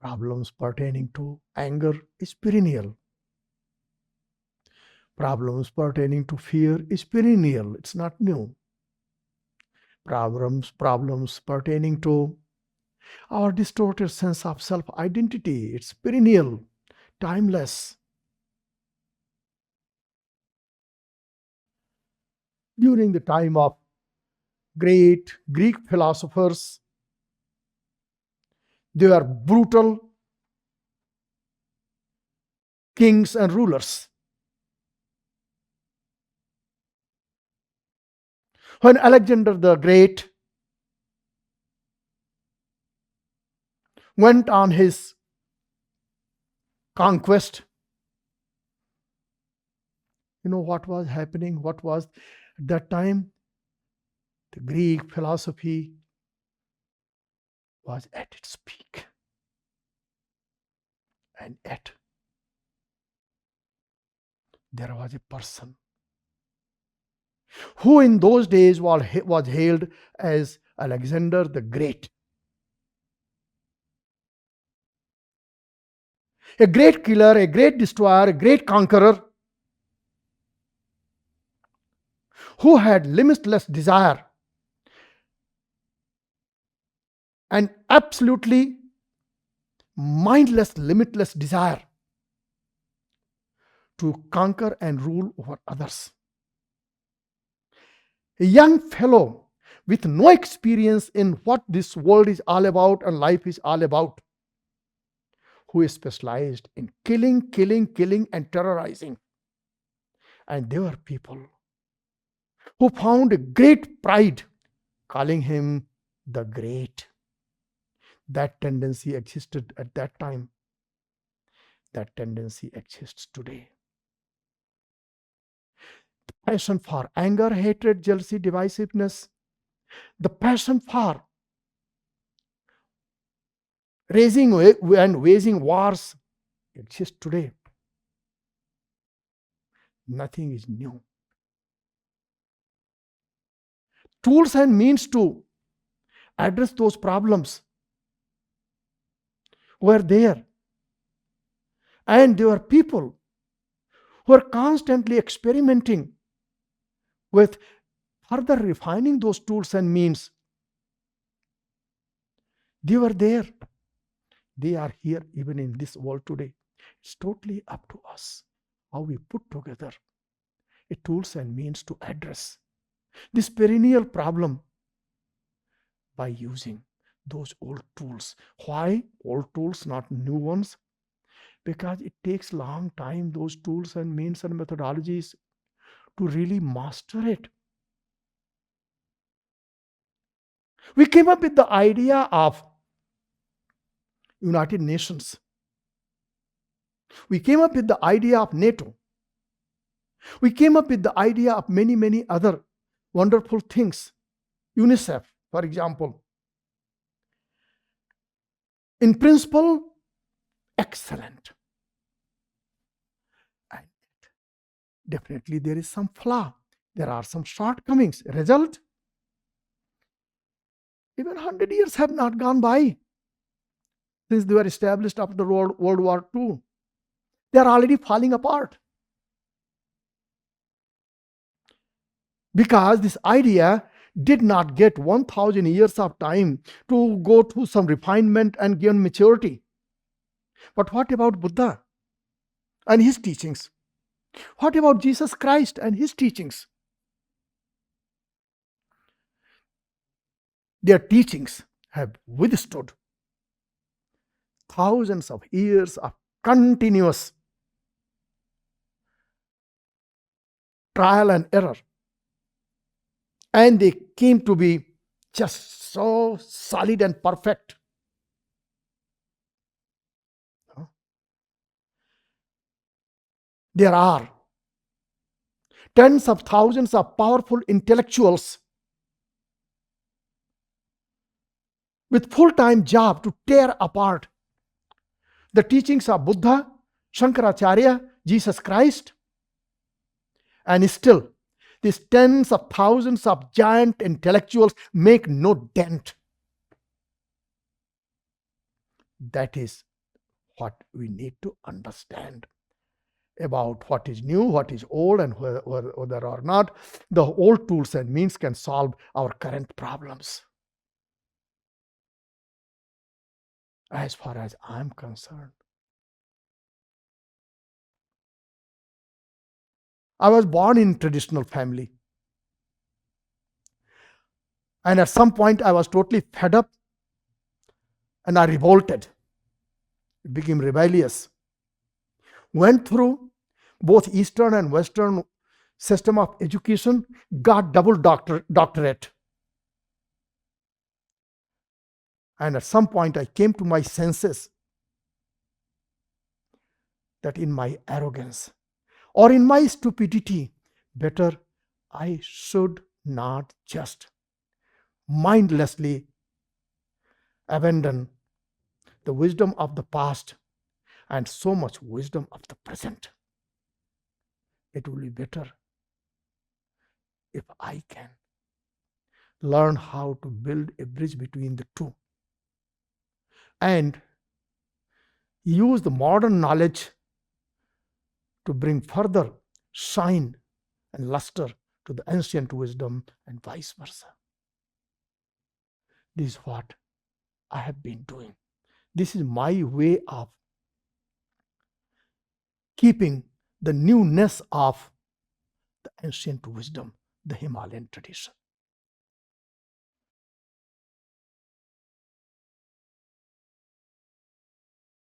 Problems pertaining to anger is perennial. Problems pertaining to fear is perennial. It's not new. Problems pertaining to our distorted sense of self-identity, it's perennial, timeless. During the time of great Greek philosophers, they were brutal kings and rulers. When Alexander the Great went on his conquest, you know what was happening? What was at that time? The Greek philosophy was at its peak. And yet, there was a person who in those days was hailed as Alexander the Great. A great killer, a great destroyer, a great conqueror who had limitless desire and absolutely mindless, limitless desire to conquer and rule over others. A young fellow with no experience in what this world is all about and life is all about, who is specialized in killing, and terrorizing. And there were people who found a great pride calling him the Great. That tendency existed at that time. That tendency exists today. The passion for anger, hatred, jealousy, divisiveness, the passion for raising and waging wars exists today. Nothing is new. Tools and means to address those problems were there. And there were people who are constantly experimenting with further refining those tools and means. They were there. They are here even in this world today. It's totally up to us how we put together a tools and means to address this perennial problem by using those old tools. Why old tools, not new ones? Because it takes long time, those tools and means and methodologies, to really master it. We came up with the idea of United Nations. We came up with the idea of NATO. We came up with the idea of many other wonderful things. UNICEF, for example. In principle, excellent. And definitely there is some flaw. There are some shortcomings. Result? Even 100 years have not gone by since they were established after World War II. They are already falling apart. Because this idea did not get 1,000 years of time to go through some refinement and gain maturity. But what about Buddha and his teachings? What about Jesus Christ and his teachings? Their teachings have withstood thousands of years of continuous trial and error. And they came to be just so solid and perfect. There are tens of thousands of powerful intellectuals with full-time job to tear apart the teachings of Buddha, Shankaracharya, Jesus Christ, and still these tens of thousands of giant intellectuals make no dent. That is what we need to understand about what is new, what is old, and whether or not the old tools and means can solve our current problems. As far as I'm concerned, I was born in traditional family. And at some point, I was totally fed up and I revolted, became rebellious. Went through both Eastern and Western system of education, got double doctorate. And at some point, I came to my senses that in my arrogance or in my stupidity, better I should not just mindlessly abandon the wisdom of the past and so much wisdom of the present. It will be better if I can learn how to build a bridge between the two and use the modern knowledge to bring further shine and luster to the ancient wisdom and vice versa. This is what I have been doing. This is my way of keeping the newness of the ancient wisdom, the Himalayan tradition.